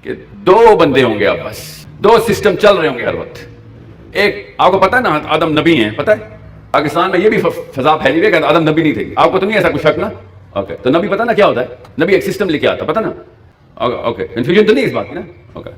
کہ دو بندے ہوں گے اب بس, دو سسٹم چل رہے ہوں گے ہر وقت. ایک آپ کو پتا ہے نا آدم نبی ہیں, پتا ہے پاکستان میں یہ بھی فضا پھیلی ہوئی ہے کہ آدم نبی نہیں تھے. آپ کو تو نہیں ایسا کچھ شک نا؟ اوکے, تو نبی پتا نا کیا ہوتا ہے؟ نبی ایک سسٹم لے کے آتا, پتا نا؟ اوکے, کنفیوژن تو نہیں اس بات کی نا؟ اوکے,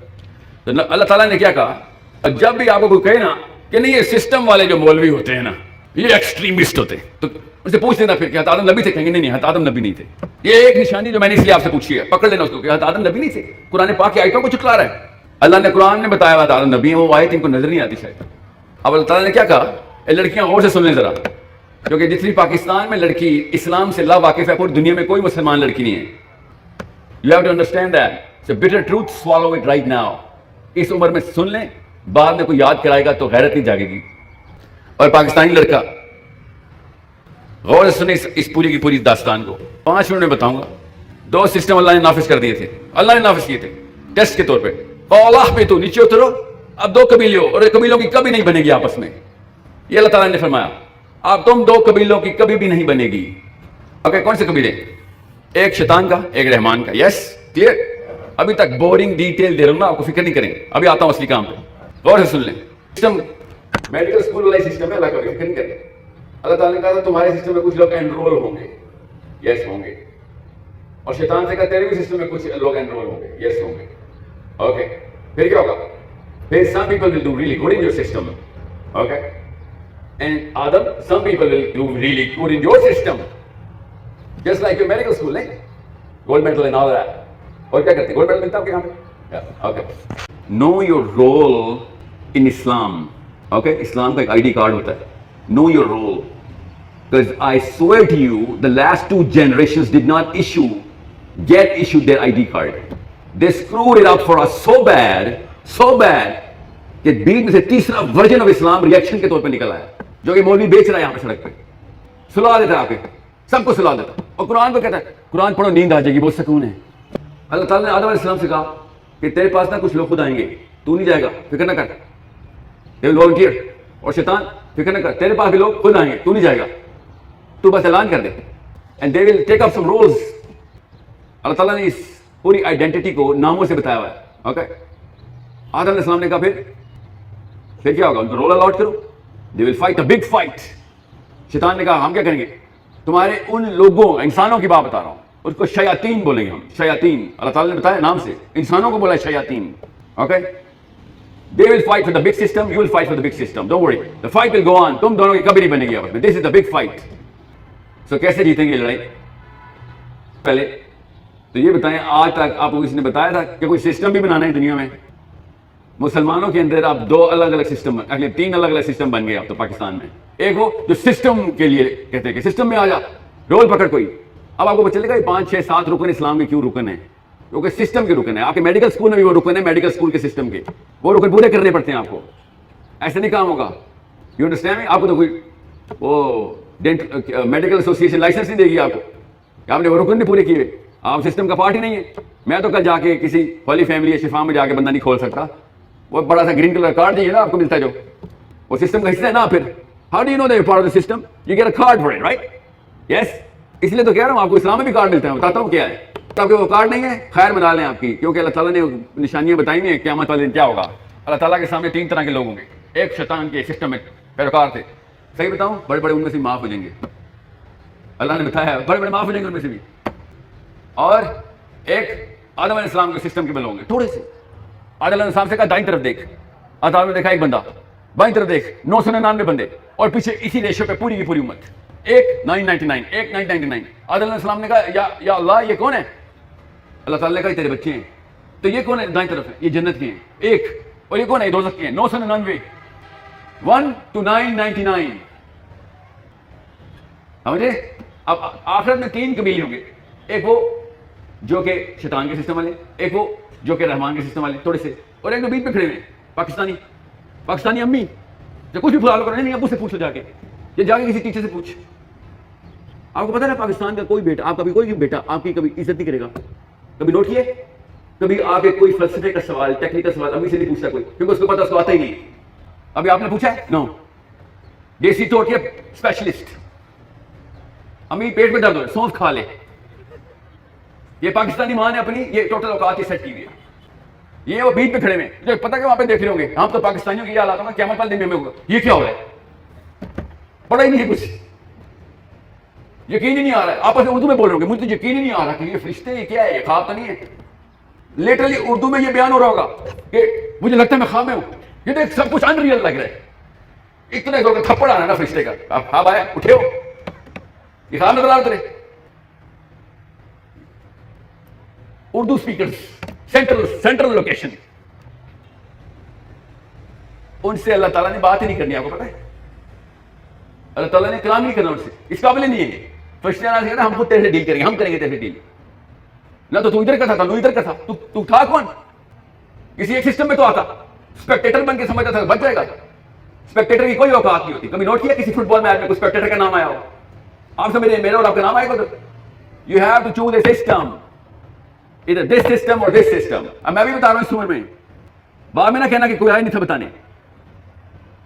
تو اللہ تعالیٰ نے کیا کہا, جب بھی آپ کو کوئی کہے نا کہ نہیں یہ سسٹم والے جو مولوی ہوتے ہیں نا یہ ایکسٹریمسٹ ہوتے ہیں, تو اس سے پوچھ لینا پھر کہ آدم نبی تھے, کہیں گے نہیں نہیں آدم نبی نہیں تھے. یہ ایک نشانی جو میں نے اس لیے آپ سے پوچھی ہے, پکڑ لینا اس کو کہ آدم نبی نہیں تھے. قرآن پاک کی آیتوں کو چٹلا رہا ہے. اللہ نے قرآن نے بتایا ہوا آدم نبی, وہ آیت ان کو نظر نہیں آتی شاید. اب اللہ تعالیٰ نے کیا کہا, لڑکیاں غور سے سن لیں ذرا, کیونکہ جتنی پاکستان میں لڑکی اسلام سے لا واقف ہے, پوری دنیا میں کوئی مسلمان لڑکی نہیں ہے. You have to understand that. It's a bitter truth, swallow it right now. اس عمر میں سن لیں, بعد میں کوئی یاد کرائے گا تو غیرت نہیں جاگے گی. اور پاکستانی لڑکا غور سے سنیں اس پوری کی پوری داستان کو. 5 منٹ میں بتاؤں گا. 2 سسٹم اللہ نے نافذ کر دیے تھے, اللہ نے نافذ کیے تھے ٹیسٹ کے طور پہ. اللہ پہ تو نیچے اترو, اب 2 قبیلے ہو, اور قبیلوں کی کبھی نہیں بنے گی آپس میں. یہ اللہ تعالیٰ نے فرمایا, اب تم 2 قبیلوں کی کبھی بھی نہیں بنے گی. اوکے, کون سے قبیلے؟ ایک شیطان کا, ایک رحمان کا. یس, کلیئر. ابھی تک بورنگ ڈیٹیل دے رہا ہوں نا, آپ کو فکر نہیں کریں, ابھی آتا ہوں اصلی کام پہ. غور سے سن لیں. سسٹم میڈیکل اسکول والا سسٹم ہے, اللہ کا فکر نہیں کریں. اللہ تعالیٰ نے کہا تھا تمہارے سسٹم میں کچھ لوگ انرول ہوں گے. یس ہوں گے. اور شیطان سے کہا تیرے بھی سسٹم میں کچھ لوگ انرول ہوں گے. یس ہوں گے. اوکے, پھر کیا ہوگا؟ پھر some people will do really good in your system. Okay, and Adam, some people will do really good in your system, just like your medical school, نہیں? Gold medal and all that. اور کیا کرتے ہیں؟ Gold medal ملتا ہے آپ کے یہاں پہ. Okay, know your role in Islam. Okay, Islam کا ایک ID کارڈ ہوتا ہے. know your role, because I swear to you the last 2 generations did not get issued their ID card. They screwed it up for us so bad کہ بیچ میں سے تیسرا version of Islam reaction کے طور پہ نکلا ہے, جو کہ مولوی بیچ رہا ہے یہاں پہ سڑک پہ. سلا دیتا ہے آپ کے, سب کو سلا دیتا ہے. اور قرآن کو کہتا ہے قرآن پڑھو نیند آ جائے گی, بہت سکون ہے. اللہ تعالیٰ نے آدم علیہ السلام سے کہا کہ تیرے پاس نہ کچھ لوگ خود آئیں گے, تو نہیں جائے گا, فکر نہ کر. They will volunteer. اور شیطان, فکر نہ کر, تیرے پاس بھی لوگ خود آئیں گے, تو نہیں جائے گا, تو بس اعلان کر دے. And they will take up some roles. اللہ تعالیٰ نے اس پوری آئیڈینٹی کو ناموں سے بتایا ہوا ہے. اوکے, آدم علیہ السلام نے کہا پھر کیا ہوگا, ان کو رول الاٹ کرو. They will fight a big fight. شیطان نے کہا ہم کیا کریں گے, تمہارے ان لوگوں انسانوں کی بات بتا رہا ہوں, اس کو شیاطین بولیں گے ہم. شیاطین اللہ تعالیٰ نے بتایا نام سے, انسانوں کو بولا شیاطین. Okay, they will fight for the big system, you will fight for the big system, don't worry, the fight will go on. تم دونوں کی کبھی نہیں بنے گی آپس میں. This is the big fight. So کیسے جیتیں گے لڑائی؟ پہلے تو یہ بتائیں, آج تک آپ کو کسی نے بتایا تھا کہ کوئی سسٹم بھی بنانا ہے دنیا میں؟ مسلمانوں کے اندر اب 2 الگ الگ سسٹم, اگلے 3 الگ الگ سسٹم بن گئے اب تو پاکستان میں. ایک وہ جو سسٹم کے لیے کہتے ہیں کہ سسٹم میں آ جا, رول پکڑ کوئی. اب آپ کو پتہ چلے گا یہ 5 6 7 رکن اسلام کے کیوں رکن ہیں, کیونکہ سسٹم کے رکن ہیں. آپ کے میڈیکل اسکول میں بھی وہ رکن ہے, میڈیکل اسکول کے سسٹم کے وہ رکن پورے کرنے پڑتے ہیں آپ کو. ایسے نہیں کام ہوگا. You understand me? آپ کو تو کوئی وہ میڈیکل ایسوسیشن لائسنس نہیں دے گی آپ کو کہ آپ نے وہ رکن نہیں پورے کیے, آپ سسٹم کا پارٹ ہی نہیں ہے. میں تو کل جا کے کسی ہولی فیملی یا شفا میں جا کے بندہ نہیں کھول سکتا. وہ بڑا سا گرین کلر کارڈ چاہیے نا آپ کو ملتا ہے, جو وہ سسٹم کا حصہ ہے نا. پھر how do you know that part of the system? You get a card for it, right? Yes, اس لیے تو کہہ رہا ہوں آپ کو اسلام میں بھی کارڈ ملتا ہے. بتاتا ہوں کیا ہے. آپ کے وہ کارڈ نہیں ہے, خیر بنا لیں آپ کی, کیونکہ اللہ تعالیٰ نے نشانیاں بتائی ہیں قیامت والے دن کیا ہوگا. اللہ تعالیٰ کے سامنے 3 طرح کے لوگ ہوں گے. ایک شیطان کے سسٹم میں پیروکار تھے, صحیح بتاؤں, بڑے بڑے ان میں سے معاف ہو جائیں گے. اللہ نے بتایا بڑے بڑے معاف ہو جائیں گے ان میں سے بھی. اور ایک آدم علیہ السلام کے سسٹم کے بل ہوں گے تھوڑے سے. آدم علیہ السلام سے کہا دائیں طرف دیکھ, آدم نے دیکھا ایک بندہ, بائیں طرف دیکھ 999 بندے, اور پیچھے اسی ریشو پہ پوری کی پوری امت. ایک 999, ایک 999. آدم علیہ السلام نے کہا یا اللہ یہ کون ہے؟ اللہ تعالیٰ نے کہا تیرے بچے ہیں. تو یہ کون ہے دائیں طرف ہے؟ یہ جنت کے ہیں. ایک, اور یہ کون ہے؟ یہ دوزخ کے ہیں. 999, 1 to 999. سمجھے؟ اب آخرت میں 3 قبیلے ہوں گے. ایک وہ جو کہ شیطان کے سسٹم والے, ایک وہ جو کہ رحمان کے سسٹم والے تھوڑے سے, اور ایک جو بیچ پہ کھڑے ہوئے پاکستانی امی جو کچھ بھی فالو کرنے نہیں, ابو سے پوچھو جا کے, یہ جا کے کسی ٹیچر سے پوچھ. آپ کو پتا ہے پاکستان کا کوئی بیٹا, آپ کا بھی کوئی بیٹا آپ کی کبھی عزت نہیں کرے گا. کبھی نوٹ کیے, کبھی آپ کے کوئی فلسفے کا سوال, ٹیکنیکل سوال امی سے نہیں پوچھتا کوئی, کیونکہ اس کو پتا اس کو آتا ہی نہیں. ابھی آپ نے پوچھا ہے؟ نو. دیسی طور کے اسپیشلسٹ, امی پیٹ میں درد ہو رہا ہے, سونف کھا لے. یہ پاکستانی ماں نے اپنی یہ ٹوٹل اوقات کی سیٹ کی ہوئی ہے. یہ وہ بیچ پہ کھڑے ہوئے جو پتہ کہ وہاں پہ دیکھ رہے ہوں گے ہم تو پاکستانیوں کی یہ حالات ہوگا قیامت والے دن میں ہوگا یہ کیا ہو رہا ہے پڑھا ہی نہیں ہے کچھ یقین ہی نہیں آ رہا ہے آپس میں اردو میں بول رہے ہوں گے مجھے تو یقین ہی نہیں آ رہا کہ یہ فرشتے یہ کیا ہے یہ خواب تو نہیں ہے لیٹرلی اردو میں یہ بیان ہو رہا ہوگا کہ مجھے لگتا ہے میں خواب میں ہوں یہ دیکھ سب کچھ ان ریئل لگ رہا ہے اتنے زور کا تھپڑ آنا نا فرشتے کا آپ خواب آیا اٹھے ہو یہ خواب نظر آ رہا تیرے Urdu speakers central location in سے اللہ تعالیٰ نے بات ہی نہیں کرنی آپ کو پتا ہے اللہ تعالیٰ نے کلام نہیں کرنا ان سے اس قابل نہیں ہے فرشتے آنا کہنا ہم خود تیرے سے ڈیل کریں گے ہم کریں گے تیرے سے ڈیل نہ تو ادھر کا تھا ادھر کا تھا تو تھا کون کسی ایک سسٹم میں تو آتا اسپیکٹیٹر بن کے سمجھتا تھا بچ جائے گا اسپیکٹیٹر کی کوئی اوقات نہیں ہوتی کبھی نوٹ کیا کسی فٹ بال میچ میں کوئی اسپیکٹیٹر کا نام آیا ہو آپ سے میرا اور آپ کا نام آئے گا you have to choose a system ادھر دس سسٹم اور دس سسٹم اب میں بھی بتا رہا ہوں اس عمر میں بعد میں نہ کہنا کہ کوئی آیا نہیں تھا بتانے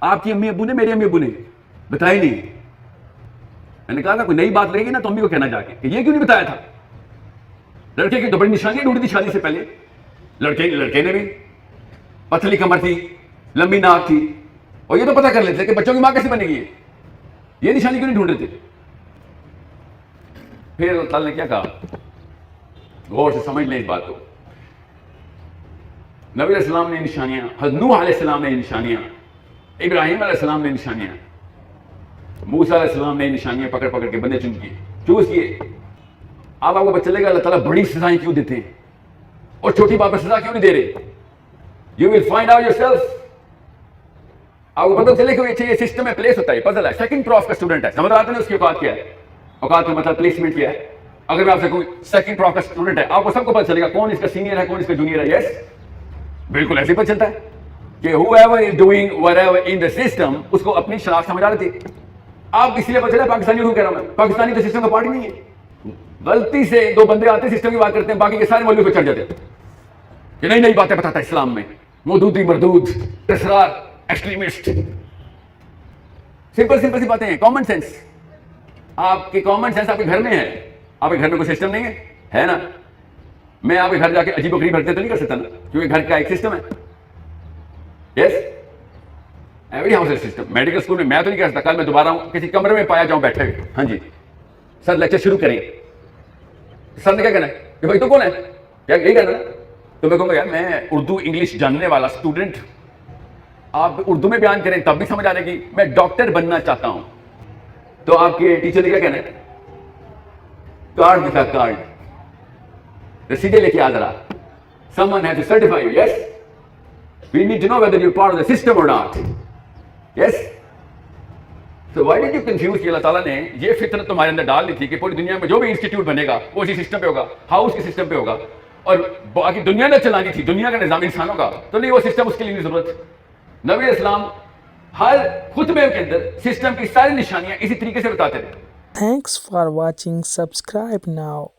آپ کی امی ابو نے میری امی ابو نے بتایا نہیں میں نے کہا تھا کوئی نئی بات رہے گی نا تو امی کو کہنا جا کے کہ یہ کیوں نہیں بتایا تھا لڑکے کی تو بڑی نشانیاں ڈھونڈی تھی شادی سے پہلے لڑکے نے بھی پتلی کمر تھی لمبی ناک تھی اور یہ تو پتہ کر لیتے کہ بچوں کی ماں کیسے بنے گی یہ نشانی کیوں نہیں ڈھونڈ رہے تھے پھر اللہ تعالیٰ نے کیا کہا غور سے سمجھ لیں اس بات کو نبی علیہ السلام نے نشانیاں حضرت نوح علیہ السلام نے نشانیاں ابراہیم علیہ السلام نے نشانیاں موسیٰ علیہ السلام نے نشانیاں پکڑ پکڑ کے بندے چوز کیے اب آپ کو پتہ چلے گا اللہ تعالیٰ بڑی سزائیں کیوں دیتے ہیں اور چھوٹی بات پر سزا کیوں نہیں دے رہے you will find out your self آپ کو پتہ چلے کہ یہ سسٹم میں پلیس ہوتا ہے پزل ہے سیکنڈ پروف کا اسٹوڈنٹ ہے سمجھ آتے ہیں اس کی اوقات کیا ہے اوقات کا مطلب پلیسمنٹ کیا ہے اگر میں آپ سے کوئی سیکنڈ پروف کا اسٹوڈنٹ ہے آپ کو سب کو پتہ چلے گا کون اس کا سینئر ہے کون اس کا جونیئر ہے یس بالکل ایسے ہی پتہ چلتا ہے کہ whoever is doing whatever in the system اس کو اپنی شناخت سمجھ آ رہی تھی آپ اس لیے پتہ چلا پاکستانی کیوں کہہ رہا ہوں میں پاکستانی تو سسٹم کا پارٹ ہی نہیں ہے غلطی سے دو بندے آتے ہیں سسٹم کی بات کرتے ہیں باقی کے سارے مولوی پہ چڑھ جاتے ہیں کہ نئی نئی باتیں بتاتا ہے اسلام میں مودودی مردود اسرار ایکسٹریمسٹ سمپل سی باتیں ہیں کامن سینس آپ کی کامن سینس آپ کے گھر میں ہے آپ کے گھر میں کوئی سسٹم نہیں ہے نا میں آپ کے گھر جا کے عجیب و غریب حرکتیں تو نہیں کر سکتا نا کیونکہ گھر کا ایک سسٹم ہے yes every house system medical school میں تو نہیں کر سکتا کل میں دوبارہ کسی کمرے میں پایا جاؤں بیٹھے ہوئے ہاں جی سر لیکچر شروع کریں سر نے کیا کہنا ہے کہ بھائی تو کون ہے کیا یہی کہنا ہے تو میں کہوں گا یار میں اردو انگلش جاننے والا اسٹوڈنٹ آپ اردو میں بیان کریں تب بھی سمجھ آنے کی میں ڈاکٹر بننا چاہتا ہوں تو آپ کے ٹیچر نے کیا کہنا ہے کارڈ دکھا کارڈ رسیدیں لے کے آ ذرا someone has to certify you yes we need to know whether you're part of the system or not yes so why did you confuse کہ اللہ تعالیٰ نے یہ فطرت تمہارے اندر ڈال دی تھی کہ پوری دنیا میں جو بھی انسٹیٹیوٹ بنے گا وہ اسی سسٹم پہ ہوگا ہاؤس کے سسٹم پہ ہوگا اور باقی دنیا نے چلانی تھی دنیا کا نظام انسانوں کا تو نہیں وہ سسٹم اس کے لیے نہیں ضرورت نبی علیہ السلام ہر خطبے کے اندر سسٹم کی ساری نشانیاں اسی طریقے سے بتاتے تھے Thanks for watching. Subscribe now.